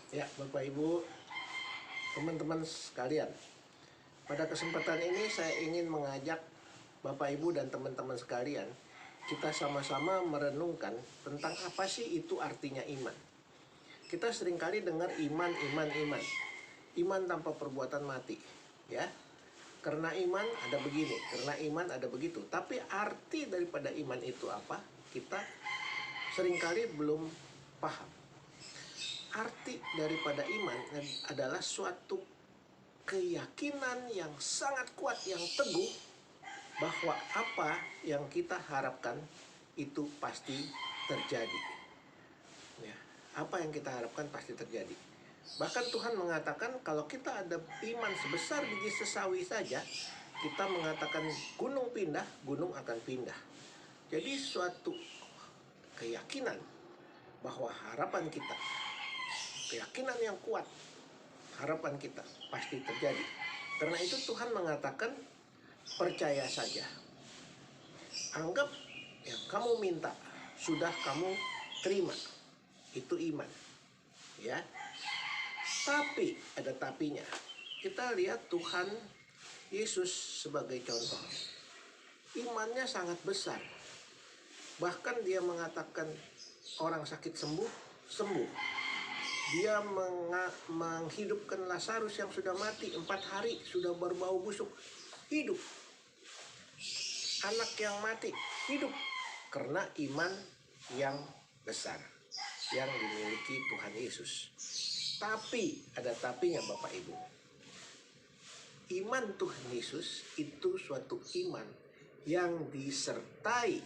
Ya, Bapak Ibu, teman-teman sekalian, pada kesempatan ini saya ingin mengajak Bapak Ibu dan teman-teman sekalian, kita sama-sama merenungkan tentang apa sih itu artinya iman. Kita seringkali dengar iman, iman, iman. Iman tanpa perbuatan mati, ya. Karena iman ada begini, karena iman ada begitu. Tapi arti daripada iman itu apa? Kita seringkali belum paham. Arti daripada iman adalah suatu keyakinan yang sangat kuat, yang teguh bahwa apa yang kita harapkan itu pasti terjadi. Ya, apa yang kita harapkan pasti terjadi. Bahkan Tuhan mengatakan kalau kita ada iman sebesar biji sesawi saja, kita mengatakan gunung pindah, gunung akan pindah. Jadi suatu keyakinan bahwa harapan kita, keyakinan yang kuat, harapan kita pasti terjadi. Karena itu Tuhan mengatakan percaya saja. Anggap yang kamu minta sudah kamu terima. Itu iman. Ya. Tapi ada tapinya. Kita lihat Tuhan Yesus sebagai contoh. Imannya sangat besar. Bahkan dia mengatakan orang sakit sembuh, sembuh. Dia menghidupkan Lazarus yang sudah mati 4 hari, sudah berbau busuk, hidup. Anak yang mati, hidup. Karena iman yang besar yang dimiliki Tuhan Yesus. Tapi, ada tapinya Bapak Ibu. Iman Tuhan Yesus itu suatu iman yang disertai,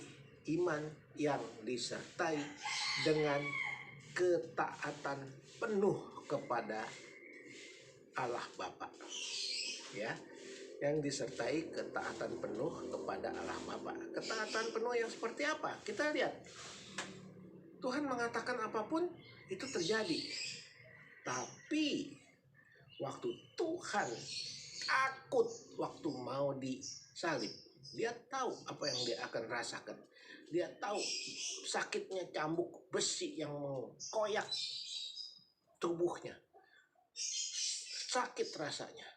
iman yang disertai dengan ketaatan penuh kepada Allah Bapa. Ya, yang disertai ketaatan penuh kepada Allah Bapa. Ketaatan penuh yang seperti apa? Kita lihat. Tuhan mengatakan apapun itu terjadi. Tapi waktu Tuhan takut waktu mau disalib, dia tahu apa yang dia akan rasakan. Dia tahu sakitnya cambuk besi yang mengkoyak tubuhnya. Sakit rasanya.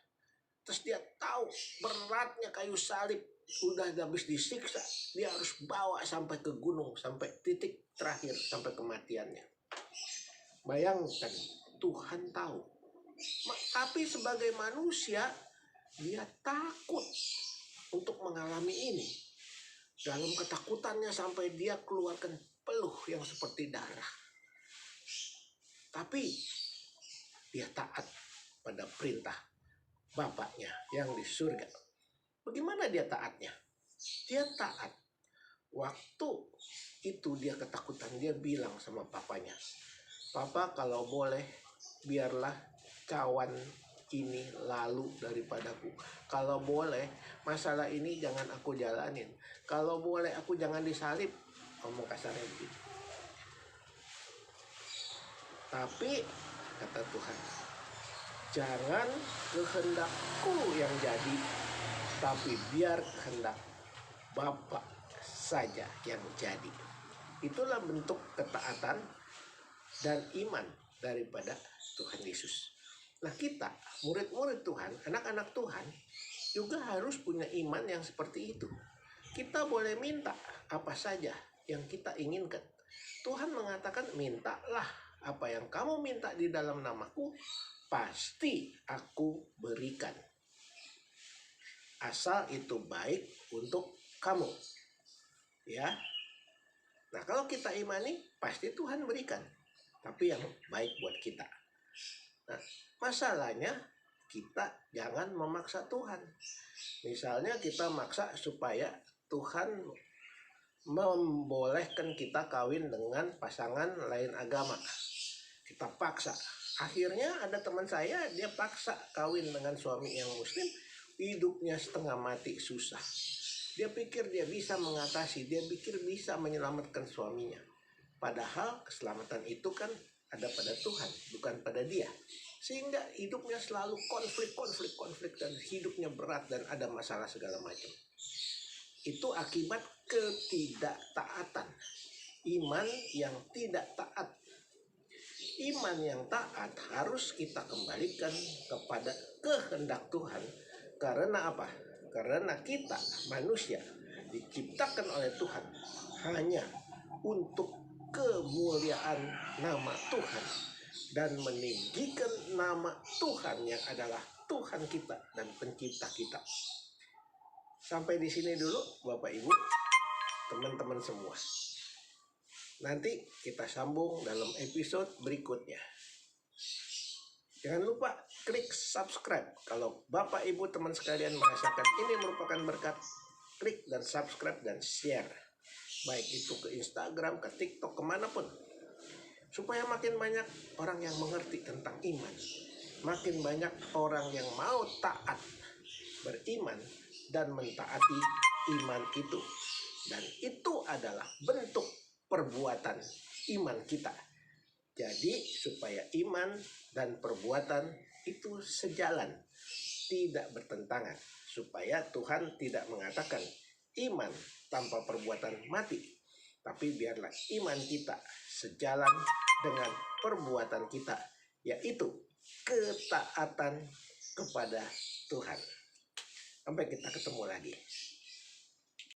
Terus dia tahu beratnya kayu salib, udah habis disiksa, dia harus bawa sampai ke gunung, sampai titik terakhir, sampai kematiannya. Bayangkan, Tuhan tahu. Tapi sebagai manusia, dia takut untuk mengalami ini. Dalam ketakutannya sampai dia keluarkan peluh yang seperti darah. Tapi dia taat pada perintah Bapaknya yang di surga. Bagaimana dia taatnya? Dia taat. Waktu itu dia ketakutan, dia bilang sama papanya, "Papa, kalau boleh biarlah cawan ini lalu daripadaku. Kalau boleh masalah ini jangan aku jalanin. Kalau boleh aku jangan disalib." Ngomong kasarnya begitu. Tapi kata Tuhan, "Jangan kehendakku yang jadi, tapi biar kehendak Bapa saja yang jadi." Itulah bentuk ketaatan dan iman daripada Tuhan Yesus. Nah, kita murid-murid Tuhan, anak-anak Tuhan juga harus punya iman yang seperti itu. Kita boleh minta apa saja yang kita inginkan. Tuhan mengatakan, "Mintalah apa yang kamu minta di dalam namaku, pasti aku berikan. Asal itu baik untuk kamu." Ya. Nah, kalau kita imani, pasti Tuhan berikan. Tapi yang baik buat kita. Nah, masalahnya kita jangan memaksa Tuhan. Misalnya kita maksa supaya Tuhan membolehkan kita kawin dengan pasangan lain agama. Kita paksa. Akhirnya ada teman saya, dia paksa kawin dengan suami yang muslim, hidupnya setengah mati, susah. Dia pikir dia bisa mengatasi, dia pikir bisa menyelamatkan suaminya. Padahal keselamatan itu kan ada pada Tuhan, bukan pada dia. Sehingga hidupnya selalu konflik dan hidupnya berat dan ada masalah segala macam. Itu akibat ketidaktaatan. Iman yang tidak taat. iman yang taat harus kita kembalikan kepada kehendak Tuhan. Karena apa? Karena kita manusia diciptakan oleh Tuhan hanya untuk kemuliaan nama Tuhan dan meninggikan nama Tuhan yang adalah Tuhan kita dan pencipta kita. Sampai di sini dulu Bapak Ibu, teman-teman semua. Nanti kita sambung dalam episode berikutnya. Jangan lupa klik subscribe. Kalau Bapak Ibu teman sekalian merasakan ini merupakan berkat, klik dan subscribe dan share. Baik itu ke Instagram, ke TikTok, kemanapun. Supaya makin banyak orang yang mengerti tentang iman. Makin banyak orang yang mau taat, beriman, dan mentaati iman itu. Dan itu adalah bentuk perbuatan iman kita. Jadi supaya iman dan perbuatan itu sejalan, tidak bertentangan. Supaya Tuhan tidak mengatakan iman tanpa perbuatan mati. Tapi biarlah iman kita sejalan dengan perbuatan kita, yaitu ketaatan kepada Tuhan. Sampai kita ketemu lagi.